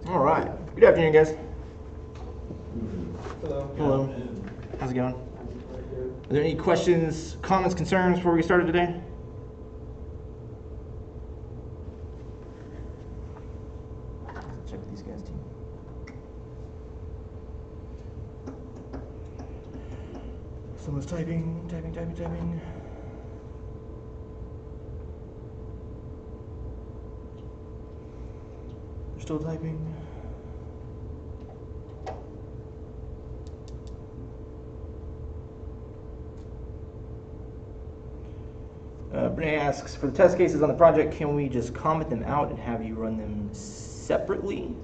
All right. Good afternoon, guys. Hello. Hello. How's it going? Are there any questions, comments, concerns before we get started today? Check with these guys too. Someone's typing. They're still typing. Brene asks, for the test cases on the project, can we just comment them out and have you run them separately?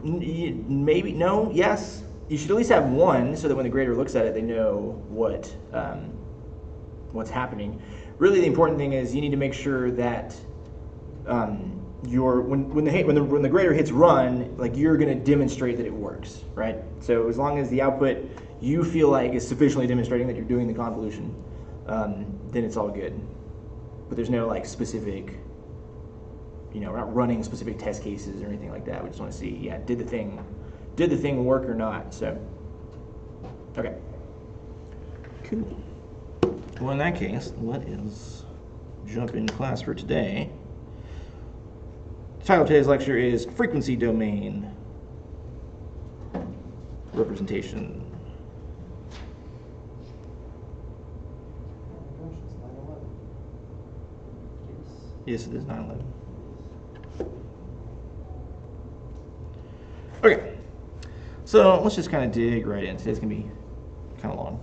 Maybe, no, yes. You should at least have one so that when the grader looks at it, they know what's happening. Really, the important thing is you need to make sure that when the grader hits run, like you're going to demonstrate that it works, right? So as long as the output you feel like is sufficiently demonstrating that you're doing the convolution, then it's all good. But there's no like specific, we're not running specific test cases or anything like that. We just want to see, yeah, did the thing work or not? So, okay, cool. Well, in that case, let us jump into class for today. The title of today's lecture is Frequency Domain Representation. Yes, it is 9/11. Okay, so let's just kind of dig right in. Today's gonna be kind of long.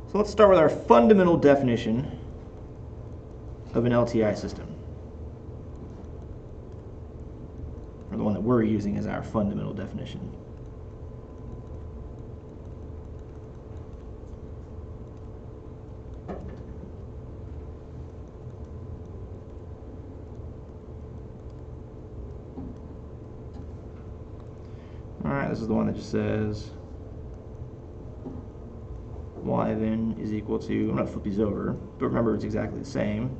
So let's start with our fundamental definition of an LTI system, or the one that we're using as our fundamental definition. Alright, this is the one that just says y of n is equal to, I'm going to flip these over, but remember it's exactly the same.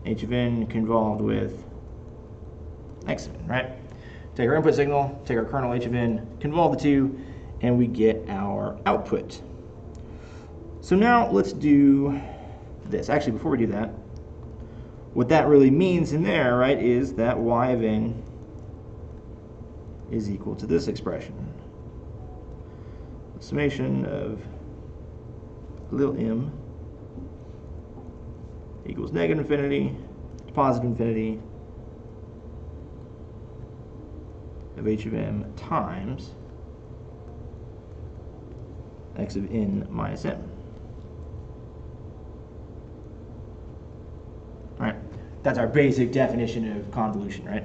H of n convolved with x of n, right? Take our input signal, take our kernel h of n, convolve the two, and we get our output. So now let's do this. Actually, before we do that, what that really means in there, right, is that y of n is equal to this expression. The summation of little m equals negative infinity to positive infinity of h of m times x of n minus m. All right, that's our basic definition of convolution, right?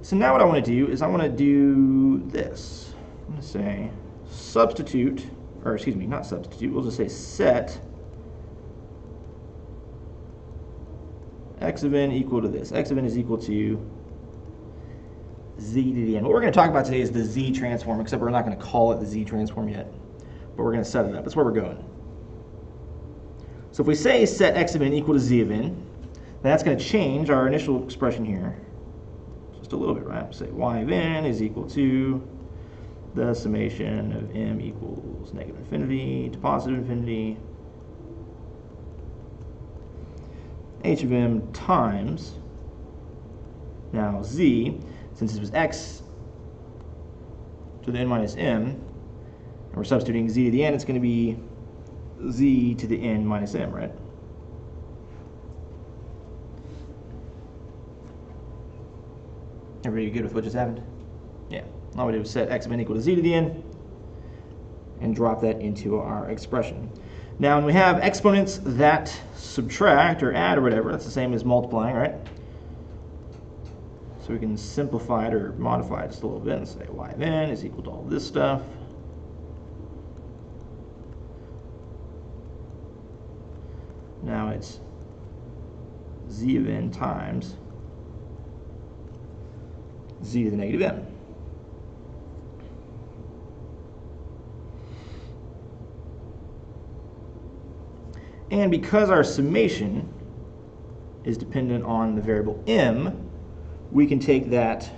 So now what I want to do is I want to do this. I'm going to say substitute, or excuse me, not substitute, we'll just say set x of n equal to this. X of n is equal to z to the n. What we're going to talk about today is the z transform, except we're not going to call it the z transform yet, but we're going to set it up. That's where we're going. So if we say set x of n equal to z of n, then that's going to change our initial expression here just a little bit, right? Say y of n is equal to the summation of m equals negative infinity to positive infinity h of m times, now z, since this was x to the n minus m, and we're substituting z to the n, it's going to be z to the n minus m, right? Everybody good with what just happened? Yeah. All we do is set x of n equal to z to the n and drop that into our expression. Now, when we have exponents that subtract or add or whatever, that's the same as multiplying, right? So we can simplify it or modify it just a little bit and say y of n is equal to all this stuff. Now it's z of n times z to the negative m. And because our summation is dependent on the variable m, we can take that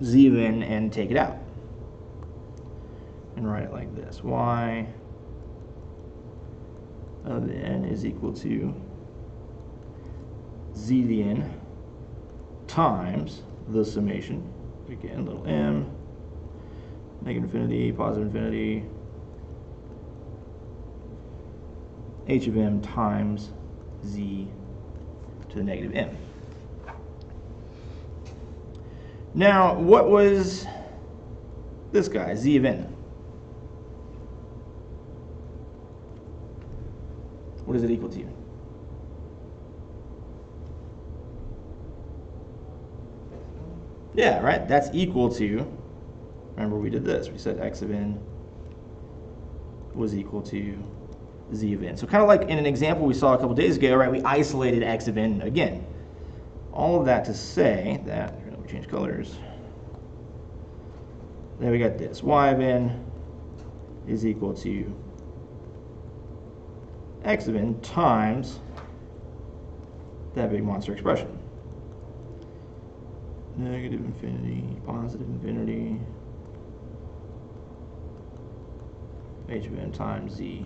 z of n and take it out. And write it like this. Y of n is equal to z to the n times the summation. Again, little m, negative infinity, positive infinity, h of m times z to the negative m. Now, what was this guy, z of n? What is it equal to? Yeah, right? That's equal to, remember we did this. We said x of n was equal to z of n. So kind of like in an example we saw a couple days ago, right? We isolated x of n again. All of that to say that, we change colors. Then we got this. Y of n is equal to x of n times that big monster expression. Negative infinity, positive infinity, h of n times z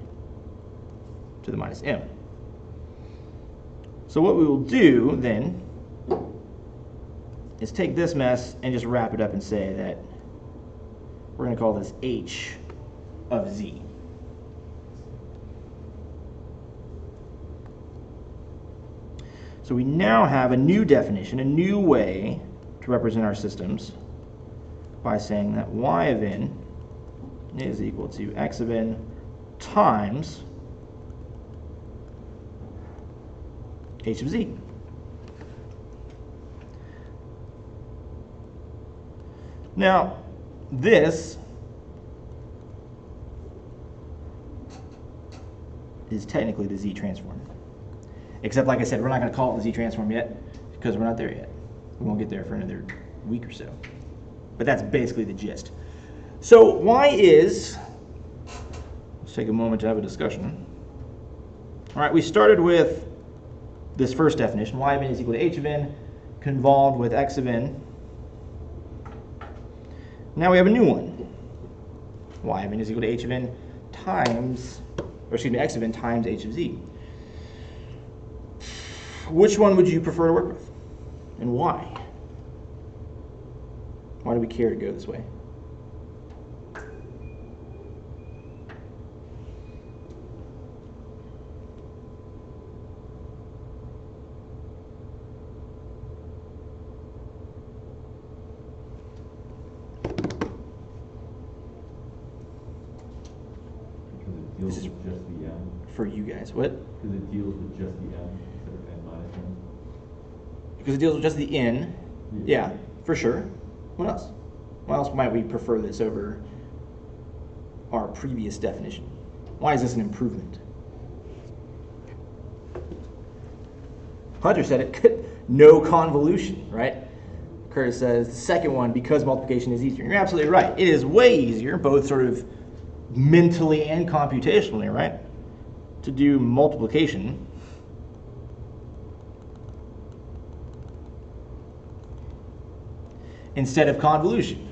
to the minus m. So what we will do then is take this mess and just wrap it up and say that we're going to call this h of z. So we now have a new definition, a new way to represent our systems by saying that y of n is equal to x of n times h of z. Now, this is technically the z transform. Except, like I said, we're not going to call it the z transform yet because we're not there yet. We won't get there for another week or so. But that's basically the gist. So why is, let's take a moment to have a discussion. All right, we started with this first definition, y of n is equal to h of n, convolved with x of n. Now we have a new one. Y of n is equal to h of n times, or excuse me, x of n times h of z. Which one would you prefer to work with? And why? Why do we care to go this way? This is just the m. For you guys. What? Because it deals with just the m instead of n minus 1. Because it deals with just the n. Yeah, for sure. What else? Why else might we prefer this over our previous definition? Why is this an improvement? Hunter said it. No convolution, right? Curtis says the second one, because multiplication is easier. You're absolutely right. It is way easier, both sort of mentally and computationally, right? To do multiplication instead of convolution,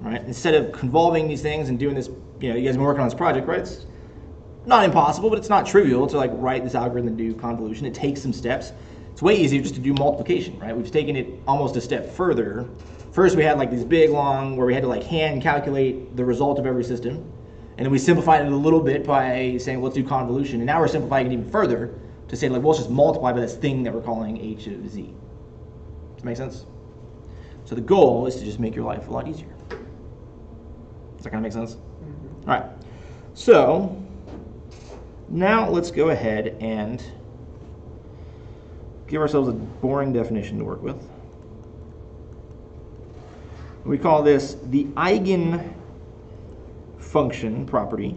right? Instead of convolving these things and doing this, you guys have been working on this project, right? It's not impossible, but it's not trivial to like write this algorithm and do convolution. It takes some steps. It's way easier just to do multiplication, right? We've taken it almost a step further. First we had like these big long where we had to like hand calculate the result of every system. And then we simplified it a little bit by saying, let's do convolution. And now we're simplifying it even further to say, like, well, let's just multiply by this thing that we're calling h of z. Does that make sense? So the goal is to just make your life a lot easier. Does that kind of make sense? Mm-hmm. All right. So now let's go ahead and give ourselves a boring definition to work with. We call this the eigenfunction property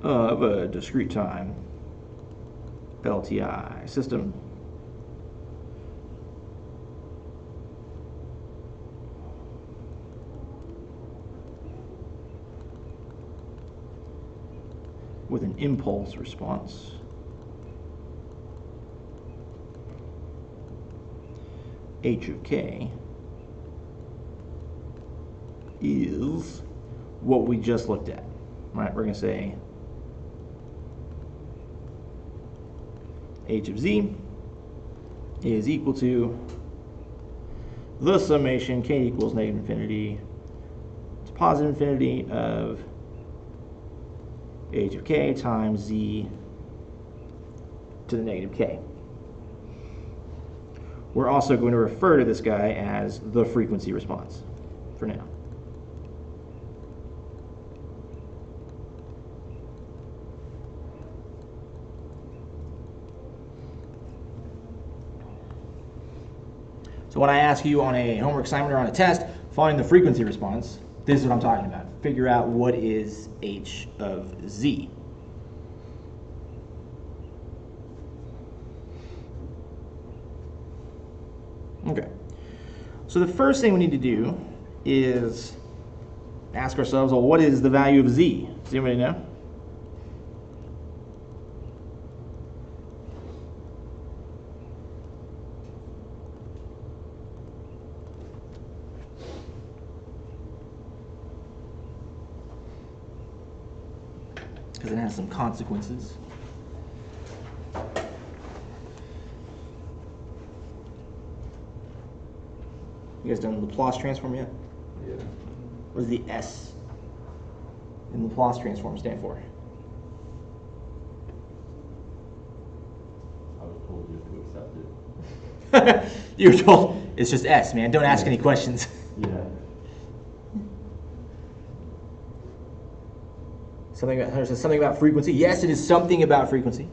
of a discrete time LTI system. With an impulse response. H of k is what we just looked at. Right, we're going to say H of z is equal to the summation k equals negative infinity to positive infinity of H of k times z to the negative k. We're also going to refer to this guy as the frequency response for now. So when I ask you on a homework assignment or on a test, find the frequency response, this is what I'm talking about. Figure out what is H of z. Okay. So the first thing we need to do is ask ourselves, well, what is the value of z? Does anybody know? Because it has some consequences. You guys done Laplace Transform yet? Yeah. What does the S in Laplace Transform stand for? I was told you to accept it. You were told it's just S, man. Don't ask any questions. Yeah. There's something about frequency. Yes, it is something about frequency.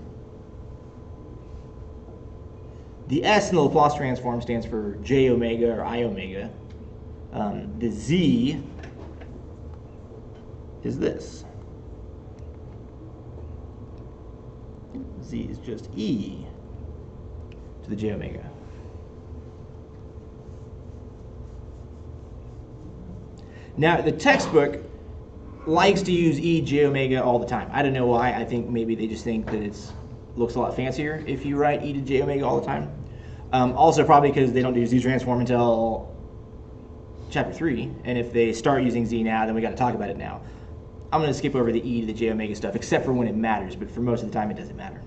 The S in the Laplace transform stands for j omega or I omega. The Z is this. Z is just E to the j omega. Now, the textbook likes to use E j omega all the time. I don't know why. I think maybe they just think that it looks a lot fancier if you write E to j omega all the time. Also, probably because they don't do Z transform until chapter 3, and if they start using Z now, then we got to talk about it now. I'm going to skip over the E to the j omega stuff, except for when it matters, but for most of the time it doesn't matter.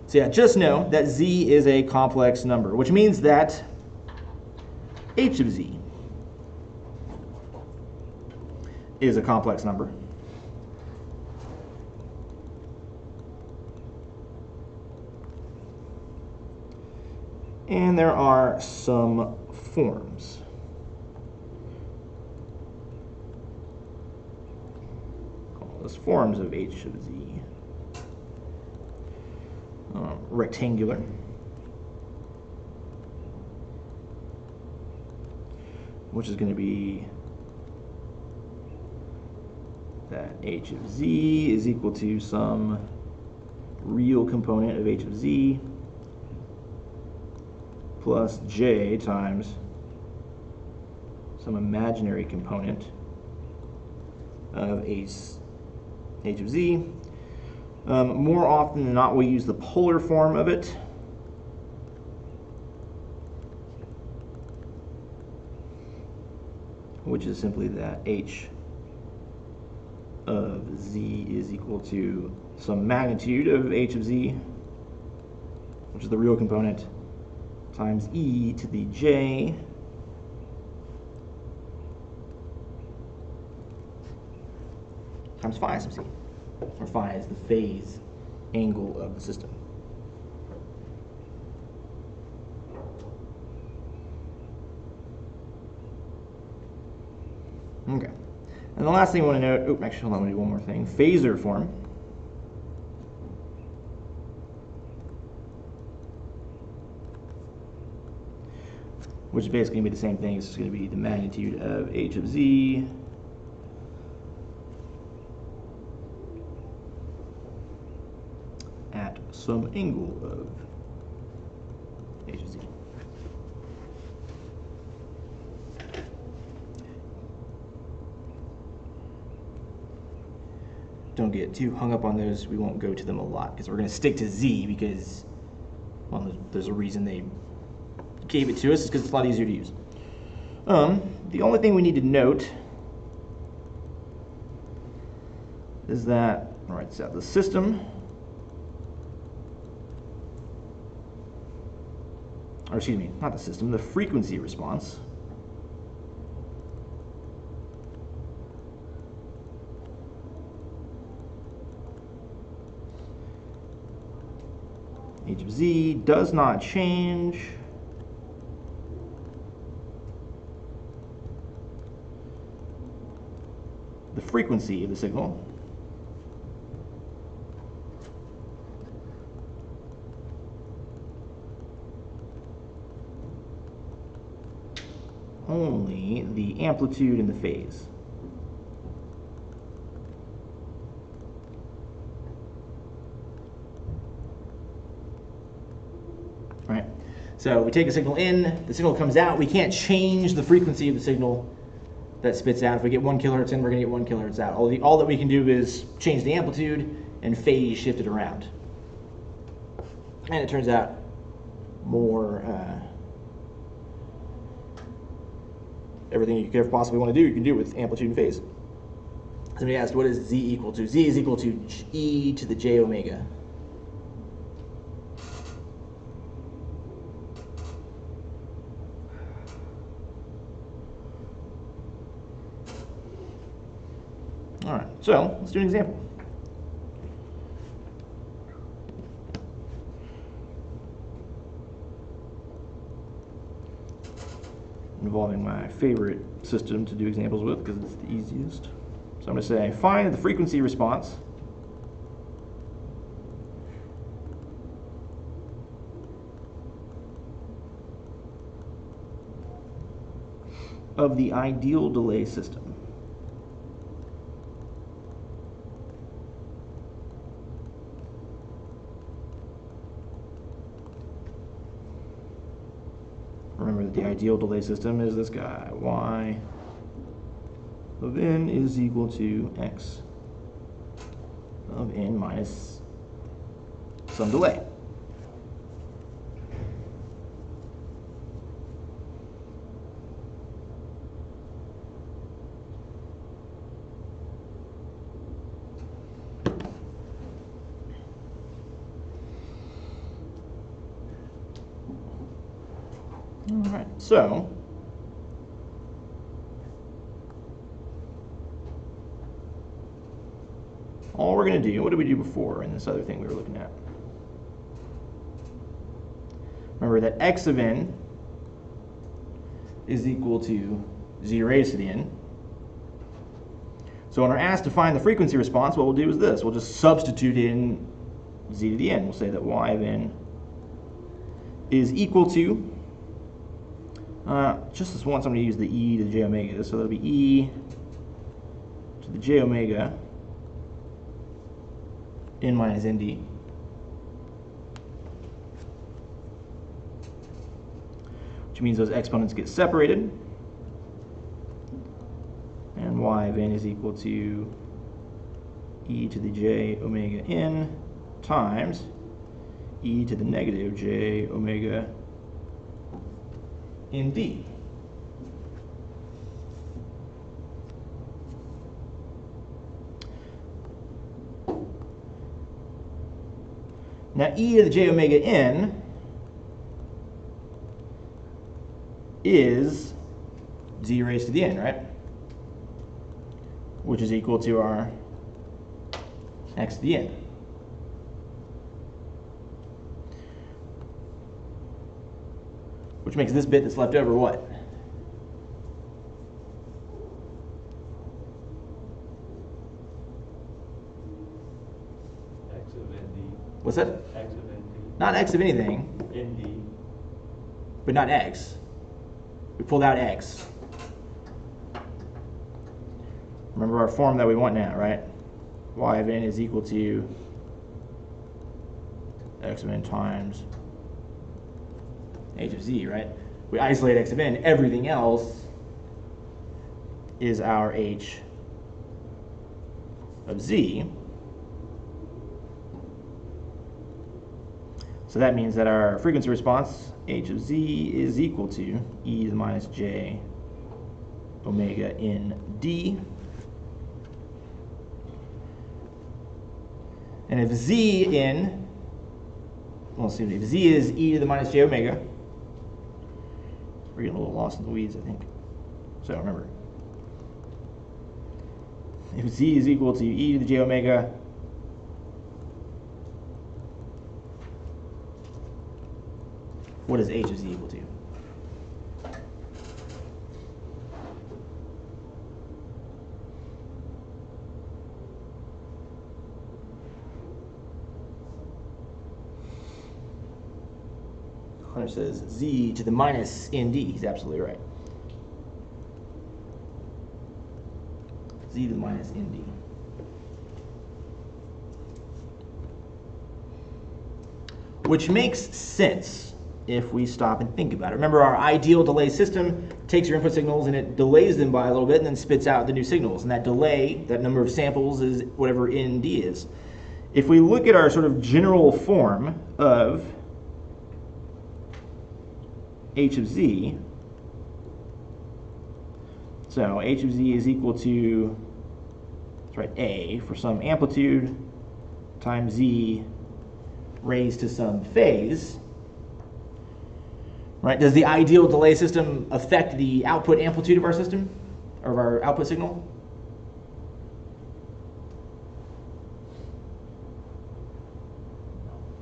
So yeah, just know that Z is a complex number, which means that H of Z is a complex number. And there are some forms. Call those forms of H of Z. Rectangular. Which is going to be that H of Z is equal to some real component of H of Z plus J times some imaginary component of H of Z. More often than not, we use the polar form of it. Which is simply that H of Z is equal to some magnitude of H of Z, which is the real component, times E to the J times phi sub C, where phi is the phase angle of the system. Okay. And the last thing I want to note, actually, hold on, let me do one more thing. Phasor form. Which is basically going to be the same thing. It's going to be the magnitude of H of Z at at some angle of h of z. Don't get too hung up on those. We won't go to them a lot because we're going to stick to z because, well, there's a reason they gave it to us. It's because it's a lot easier to use. The only thing we need to note is that, all right, so the system, or excuse me, not the system, the frequency response h of z does not change the frequency of the signal only the amplitude and the phase. Right? So we take a signal in, the signal comes out, we can't change the frequency of the signal that spits out. If we get 1 kilohertz in, we're going to get 1 kilohertz out. All that we can do is change the amplitude and phase shift it around. And it turns out more everything you could ever possibly want to do, you can do with amplitude and phase. Somebody asked, what is z equal to? Z is equal to e to the j omega. All right, so let's do an example. Involving my favorite system to do examples with because it's the easiest. So I'm going to say find the frequency response of the ideal delay system. Remember that the ideal delay system is this guy. Y of n is equal to x of n minus some delay. All right, so all we're going to do, what did we do before in this other thing we were looking at? Remember that x of n is equal to z raised to the n. So when we're asked to find the frequency response, what we'll do is this. We'll just substitute in z to the n. We'll say that y of n is equal to, just as once I'm going to use the e to the j omega, so that'll be e to the j omega n minus nd, which means those exponents get separated, and y of n is equal to e to the j omega n times e to the negative j omega nd. Now e to the j omega n is z raised to the n, right? Which is equal to our x to the n. Which makes this bit that's left over what? X of nd. What's that? X of nd. Not x of anything, Nd. but not x. We pulled out x. Remember our form that we want now, right? Y of n is equal to x of n times h of z, right? We isolate x of n, everything else is our h of z. So that means that our frequency response, h of z, is equal to e to the minus j omega in d. And if z in, well, excuse me, if z is e to the minus j omega, we're getting a little lost in the weeds, I think. So remember, if z is equal to e to the j omega, what is h of z equal to? Hunter says z to the minus nd. He's absolutely right. Z to the minus nd. Which makes sense if we stop and think about it. Remember, our ideal delay system takes your input signals and it delays them by a little bit and then spits out the new signals. And that delay, that number of samples, is whatever nd is. If we look at our sort of general form of h of z, so h of z is equal to, let's write a for some amplitude times z raised to some phase. Right? Does the ideal delay system affect the output amplitude of our system, or of our output signal?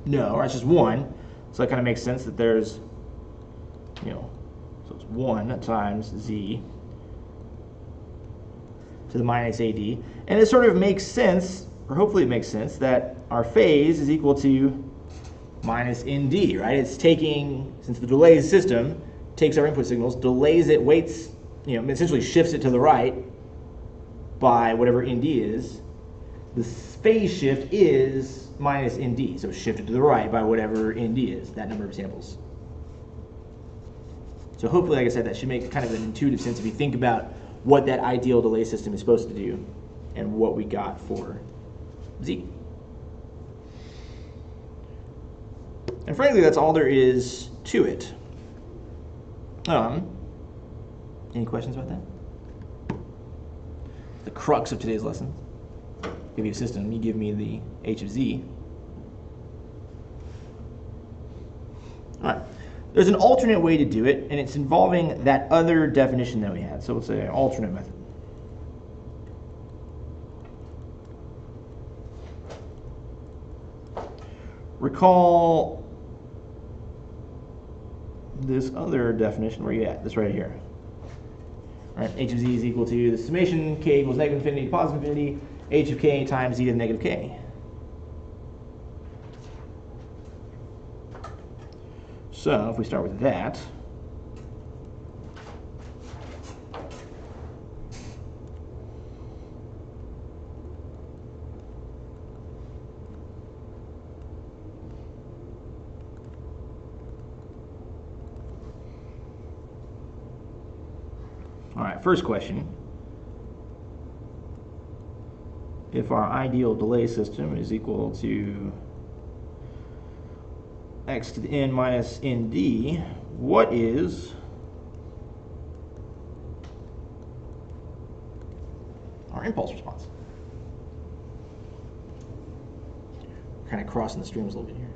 No, right? It's just 1. So that kind of makes sense that there's, so it's 1 times z to the minus AD. And it sort of makes sense, or hopefully it makes sense, that our phase is equal to minus nd, right? It's taking, since the delay system takes our input signals, delays it, waits, essentially shifts it to the right by whatever nd is. The phase shift is minus nd, so shifted to the right by whatever nd is, that number of samples. So hopefully, like I said, that should make kind of an intuitive sense if you think about what that ideal delay system is supposed to do and what we got for z. And frankly, that's all there is to it. Any questions about that? The crux of today's lesson. Give you a system, you give me the h of z. All right. There's an alternate way to do it, and it's involving that other definition that we had. So let's say an alternate method. Recall this other definition. Where are you at? This right here. All right, h of z is equal to the summation k equals negative infinity to positive infinity, h of k times z to the negative k. So if we start with that, all right, first question. If our ideal delay system is equal to x to the n minus nd, what is our impulse response? Kind of crossing the streams a little bit here.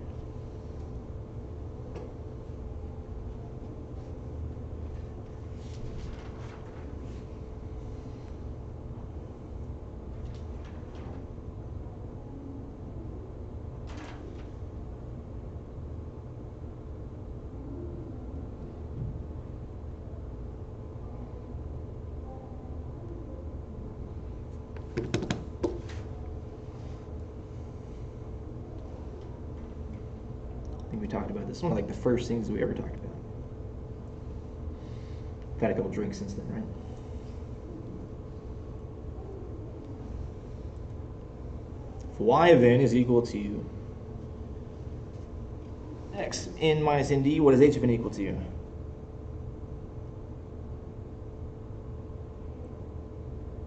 I think we talked about this. It's one of like the first things we ever talked about. We've had a couple drinks since then, right? If y of n is equal to x in minus nd, what is h of n equal to?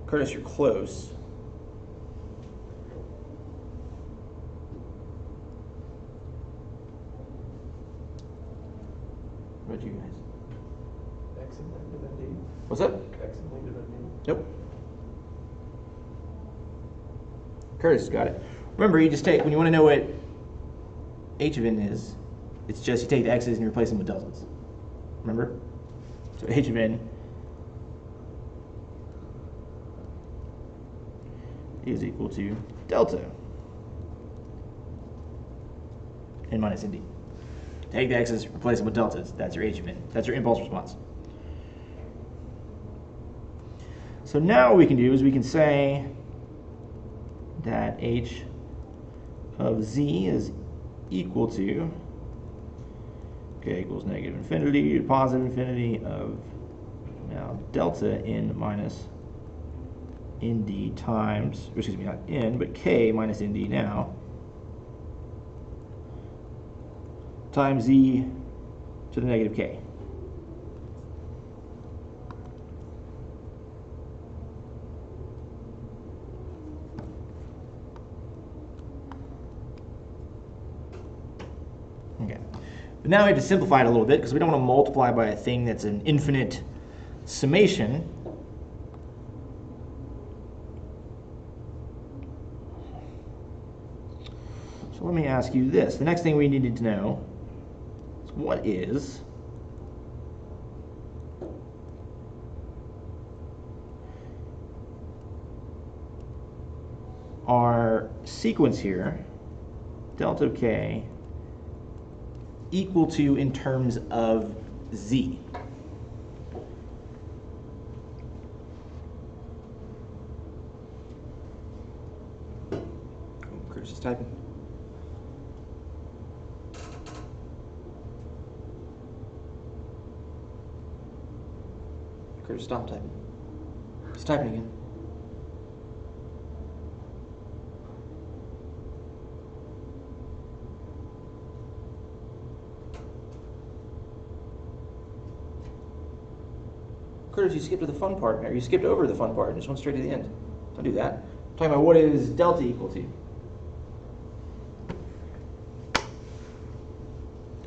Curtis, you're close. What about you guys? X and negative ND. What's up? X and negative ND. Nope. Curtis got it. Remember, you just take, when you want to know what h of n is, it's just you take the x's and you replace them with deltas. Remember? So h of n is equal to delta n minus nd. Take the x's, replace them with deltas. That's your h of n. That's your impulse response. So now what we can do is we can say that h of z is equal to k equals negative infinity to positive infinity of now delta n minus nd times, or excuse me, not n, but k minus nd now, times z to the negative k. Okay. But now we have to simplify it a little bit because we don't want to multiply by a thing that's an infinite summation. So let me ask you this. The next thing we needed to know is what is our sequence here, delta of k, equal to in terms of z. Chris is typing. Chris, stop typing. He's typing again. Curtis, you skipped to the fun part, or you skipped over the fun part and just went straight to the end. Don't do that. I'm talking about what is delta equal to.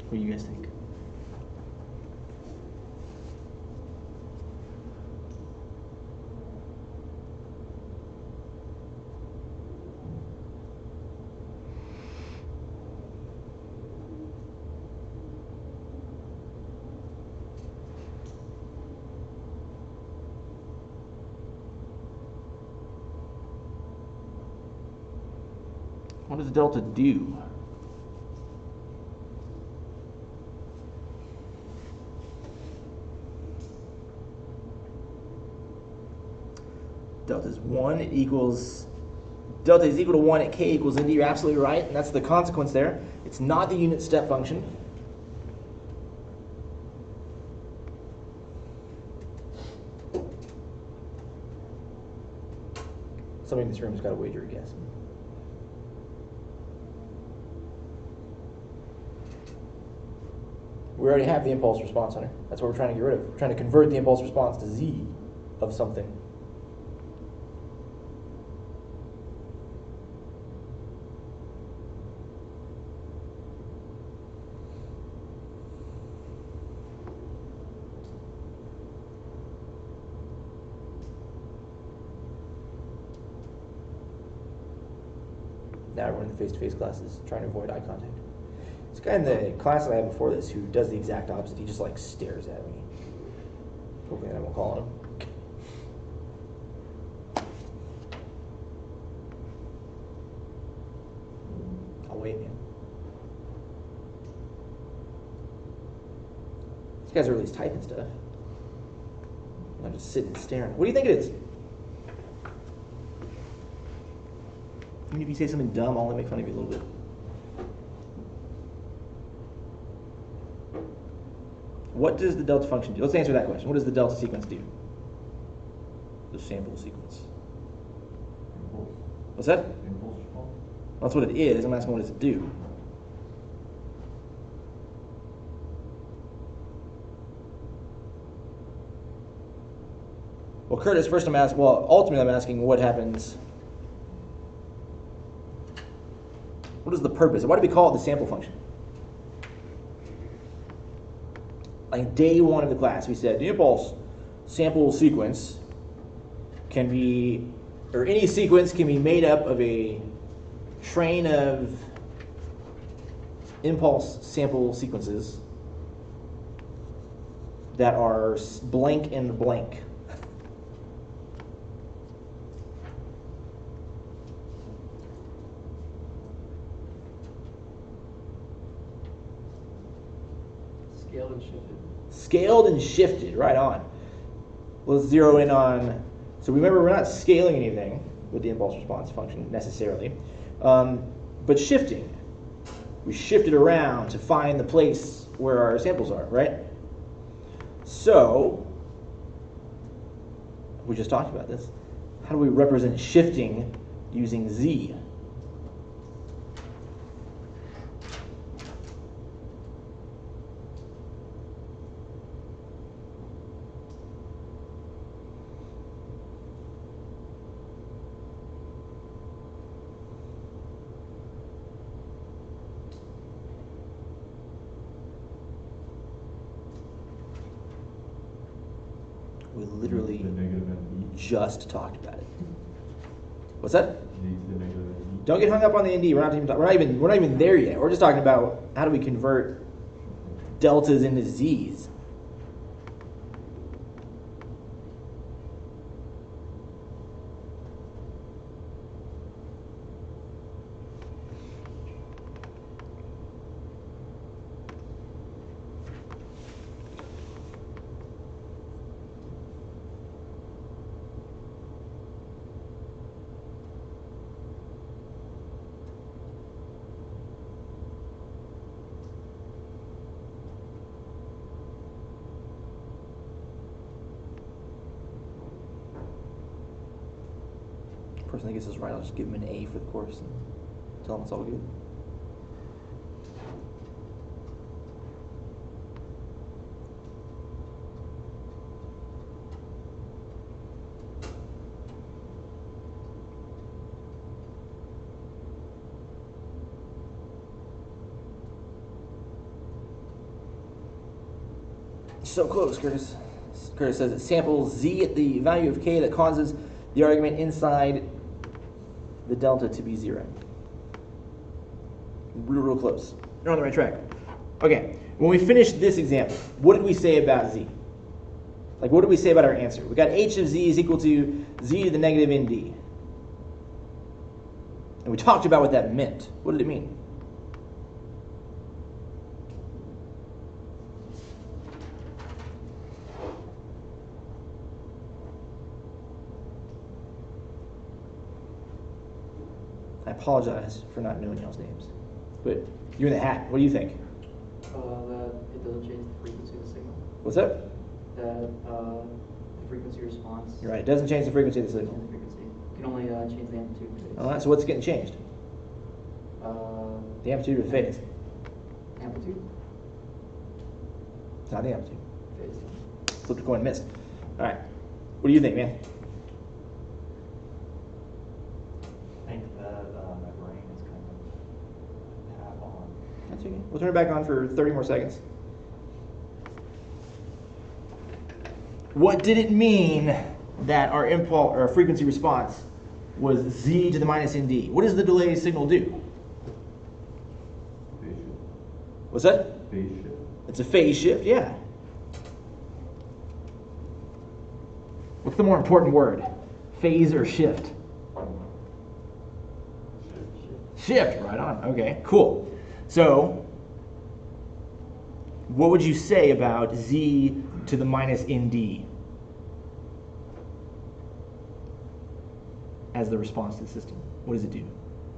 What do you guys think? What does delta do? Delta is 1, it equals, delta is equal to 1 at k equals nd, you're absolutely right, and that's the consequence there. It's not the unit step function. Somebody in this room has got to wager a guess. We already have the impulse response on it. That's what we're trying to get rid of. We're trying to convert the impulse response to z of something. Now we're in the face-to-face classes, trying to avoid eye contact. This guy in the class that I had before this who does the exact opposite. He just like stares at me. Hoping that I won't call him. I'll wait, man. These guys are at least typing stuff. I'm just sitting and staring. What do you think it is? Even if you say something dumb, I'll only make fun of you a little bit. What does the delta function do? Let's answer that question. What does the delta sequence do? The sample sequence. Impulse. What's that? Impulse response. That's what it is. I'm asking what does it do? Well, Curtis, first I'm asking, well, ultimately I'm asking what happens, what is the purpose? Why do we call it the sample function? Like day one of the class, we said the impulse sample sequence can be, or any sequence can be made up of a train of impulse sample sequences that are blank and blank. Scaled and shifted. Scaled and shifted, right on. Let's zero in on, so remember we're not scaling anything with the impulse response function necessarily, but shifting. We shift it around to find the place where our samples are, right? So, we just talked about this. How do we represent shifting using Z? We literally The negative ND. just talked about it. What's that? The negative ND. Don't get hung up on the ND. We're not even there yet. We're just talking about how do we convert deltas into Z's. Person that gets this right, I'll just give him an A for the course and tell him it's all good. So close, Curtis. Curtis says it samples Z at the value of K that causes the argument inside the delta to be 0. Real close. You're on the right track. Okay, when we finished this example, what did we say about Z? Like, what did we say about our answer? We got h of Z is equal to Z to the negative ND. And we talked about what that meant. What did it mean? I apologize for not knowing y'all's names. But you're in the hat. What do you think? That it doesn't change the frequency of the signal. What's that? That the frequency response. You're right. It doesn't change the frequency of the Change signal. the frequency. You can only change the amplitude and phase. All right, so what's getting changed? The amplitude of phase. Amplitude? It's not the amplitude. Phase. Flipped a coin and missed. All right. What do you think, man? I think that my brain is kind of half on. That's okay. We'll turn it back on for 30 more seconds. What did it mean that our impulse or frequency response was Z to the minus ND? What does the delay signal do? Phase shift. What's that? Phase shift. It's a phase shift, yeah. What's the more important word? Phase or shift? Shift, right on. Okay, cool. So, what would you say about Z to the minus ND as the response to the system? What does it do?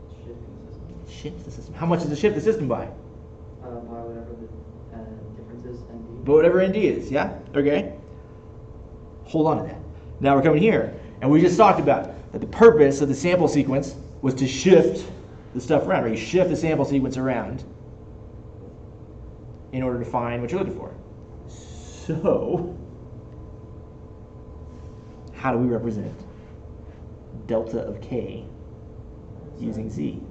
Shifting the system. Shifts the system. How much does it shift the system by? By whatever the difference is, ND. But whatever ND is, yeah? Okay. Hold on to that. Now we're coming here, and we just talked about that the purpose of the sample sequence was to shift the stuff around, right? You shift the sample sequence around in order to find what you're looking for. So, how do we represent delta of k using z?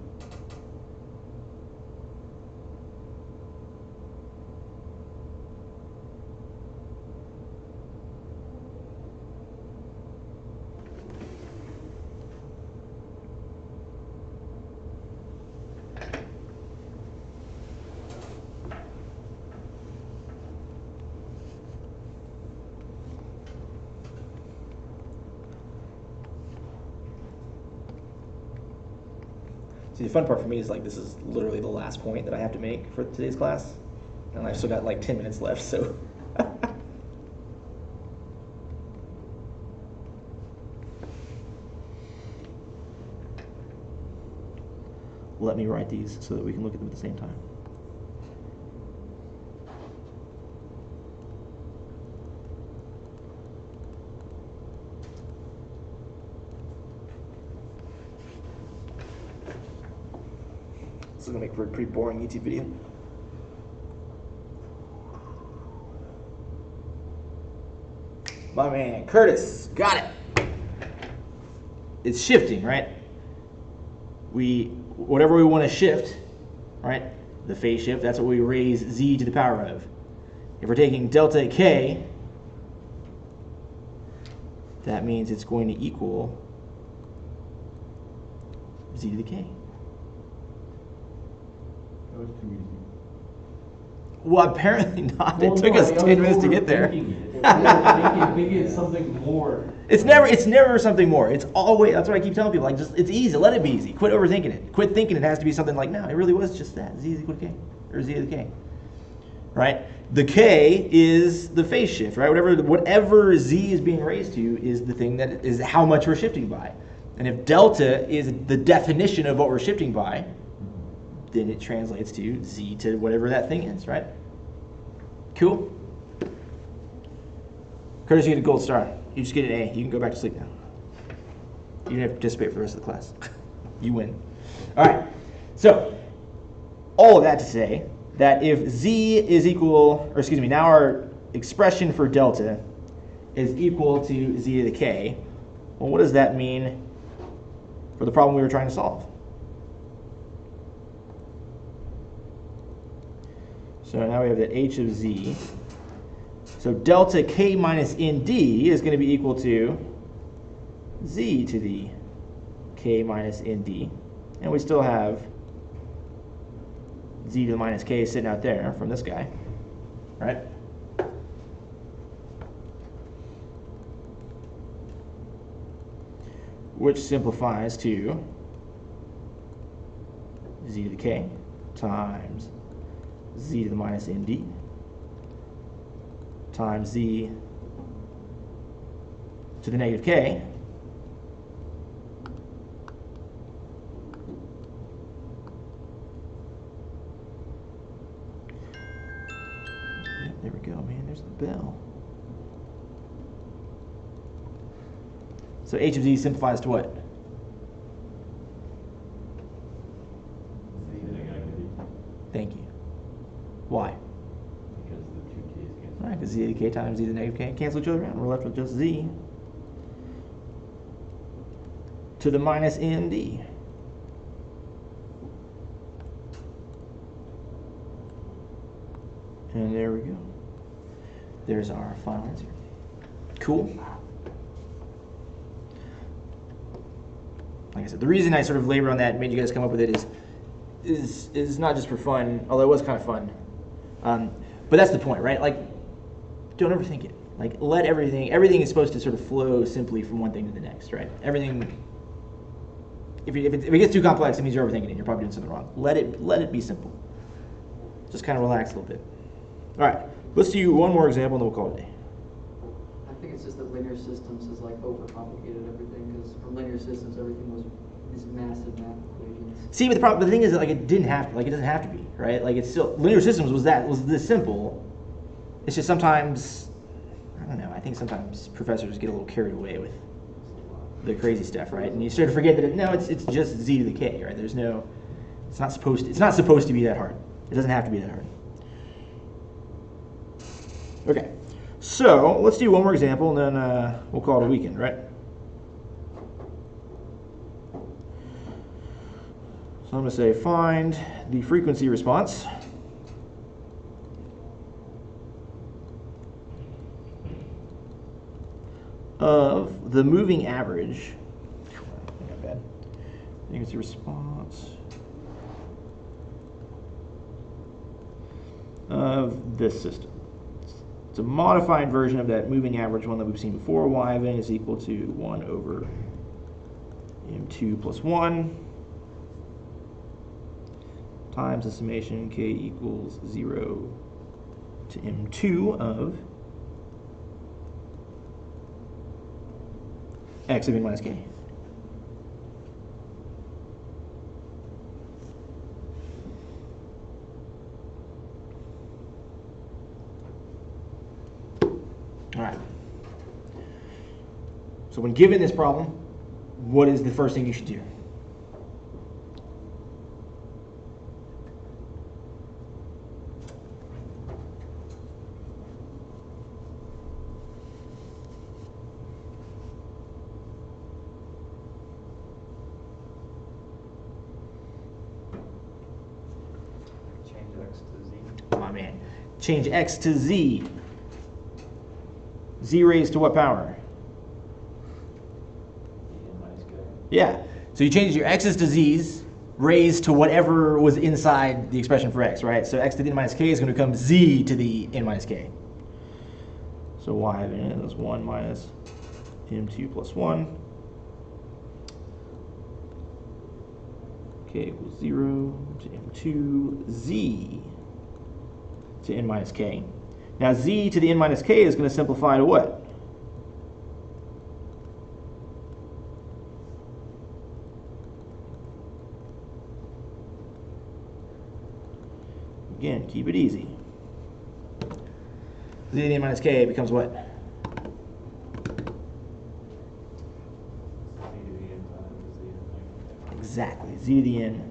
See, the fun part for me is like this is literally the last point that I have to make for today's class, and I've still got like 10 minutes left, so. Let me write these so that we can look at them at the same time. This is gonna make for a pretty boring YouTube video. My man, Curtis, got it. It's shifting, right? Whatever we want to shift, right? The phase shift, that's what we raise z to the power of. If we're taking delta k, that means it's going to equal z to the k. That was too easy. Well, apparently not. It took us 10 minutes to get there. Maybe it's something more. It's never something more. It's always, that's what I keep telling people, like, just, it's easy, let it be easy. Quit overthinking it. Quit thinking it has to be something like, no, it really was just that, z is equal to k, or z to the k, right? The k is the phase shift, right? Whatever z is being raised to is the thing that is how much we're shifting by. And if delta is the definition of what we're shifting by, then it translates to z to whatever that thing is, right? Cool? Curtis, you get a gold star. You just get an A. You can go back to sleep now. You didn't have to participate for the rest of the class. You win. All right. So, all of that to say that if z is equal, or excuse me, now our expression for delta is equal to z to the k, well, what does that mean for the problem we were trying to solve? So now we have that h of z. So delta k minus nd is going to be equal to z to the k minus nd. And we still have z to the minus k sitting out there from this guy, right? Which simplifies to z to the k times z to the minus nd times z to the negative k there we go, man, there's the bell. So h of z simplifies to what? Thank you. Why? Because the two k's cancel. All right, because z to the k times z to the negative k cancel each other out. We're left with just z to the minus nd. And there we go. There's our final answer. Cool. Like I said, the reason I sort of labor on that and made you guys come up with it is not just for fun, although it was kind of fun. But that's the point, right? Like, don't overthink it. Like, let everything is supposed to sort of flow simply from one thing to the next, right? Everything, if it gets too complex, it means you're overthinking it. You're probably doing something wrong. Let it be simple. Just kind of relax a little bit. All right, let's do one more example and then we'll call it a day. I think it's just that linear systems is like overcomplicated everything, because from linear systems everything was these massive math equations. See, but the thing is that, like, it doesn't have to be, right? Like, it's still, linear systems was this simple. It's just sometimes, I don't know, I think sometimes professors get a little carried away with the crazy stuff, right? And you sort of forget that it's just z to the k, right? It's not supposed to be that hard. It doesn't have to be that hard. Okay, So let's do one more example, and then we'll call it a weekend, right? So I'm going to say find the frequency response of the moving average. Not bad. Frequency response of this system. It's a modified version of that moving average one that we've seen before. Y of n is equal to 1 over m2 plus 1 times the summation k equals 0 to m2 of x of n minus k. All right. So when given this problem, what is the first thing you should do? Change x to z. Come on, man. Change x to z. Z raised to what power? n minus k. Yeah. So you change your x's to z's raised to whatever was inside the expression for x, right? So x to the n minus k is going to become z to the n minus k. So y of n is 1 minus m2 plus 1. K equals 0 to m2 z to n minus k. Now z to the n minus k is going to simplify to what? Again, keep it easy. Z to the n minus k becomes what? Z to the n times z to the n. Exactly, z to the n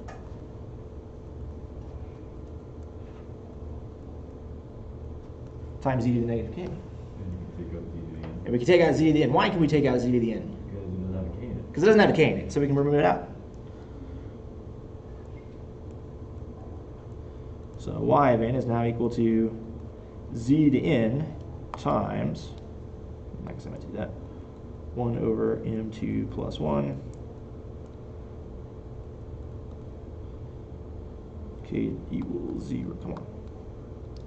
times z to the negative k. And you can take out z to the n. And we can take out z to the n. Why can we take out z to the n? Because it doesn't have a k in it. Because it doesn't have a k in it, so we can remove it out. So y of n is now equal to z to n times, I guess I might do that, 1 over m2 plus 1 k equals 0, come on,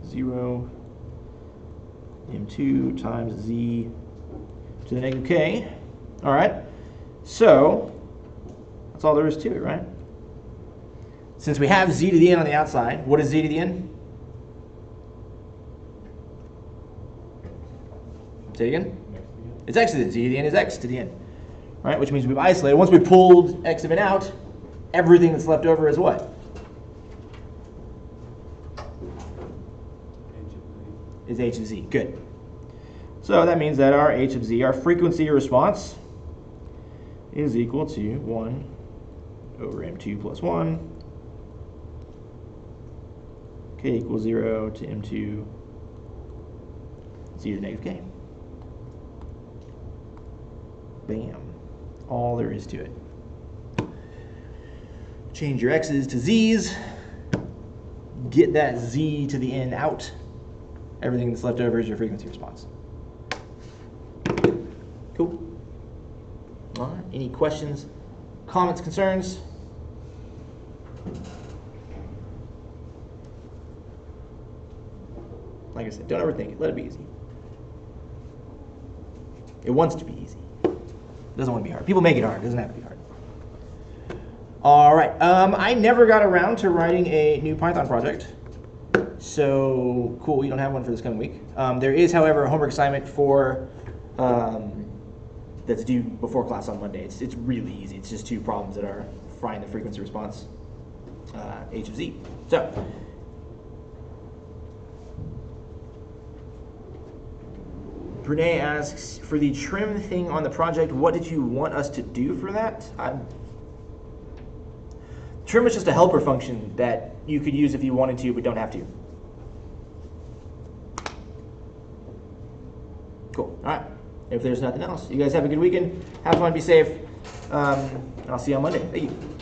0 m2 times z to the negative k. All right, so that's all there is to it, right? Since we have z to the n on the outside, what is z to the n? Say again? It's x to the n. Z to the n is x to the n. All right, which means we've isolated. Once we pulled x of n out, everything that's left over is what? Is h of z. Good. So that means that our h of z, our frequency response, is equal to 1 over m2 plus 1. K equals 0 to m2 z to the negative k. Bam. All there is to it. Change your x's to z's. Get that z to the n out. Everything that's left over is your frequency response. Cool. All right. Any questions, comments, concerns? Like I said, don't overthink it. Let it be easy. It wants to be easy. It doesn't want to be hard. People make it hard. It doesn't have to be hard. All right. I never got around to writing a new Python project. So cool. You don't have one for this coming week. There is, however, a homework assignment for that's due before class on Monday. It's really easy. It's just 2 problems that are find the frequency response h of z. So. Brene asks, for the trim thing on the project, what did you want us to do for that? Trim is just a helper function that you could use if you wanted to, but don't have to. Cool. All right. If there's nothing else, you guys have a good weekend. Have fun. Be safe. And I'll see you on Monday. Thank you.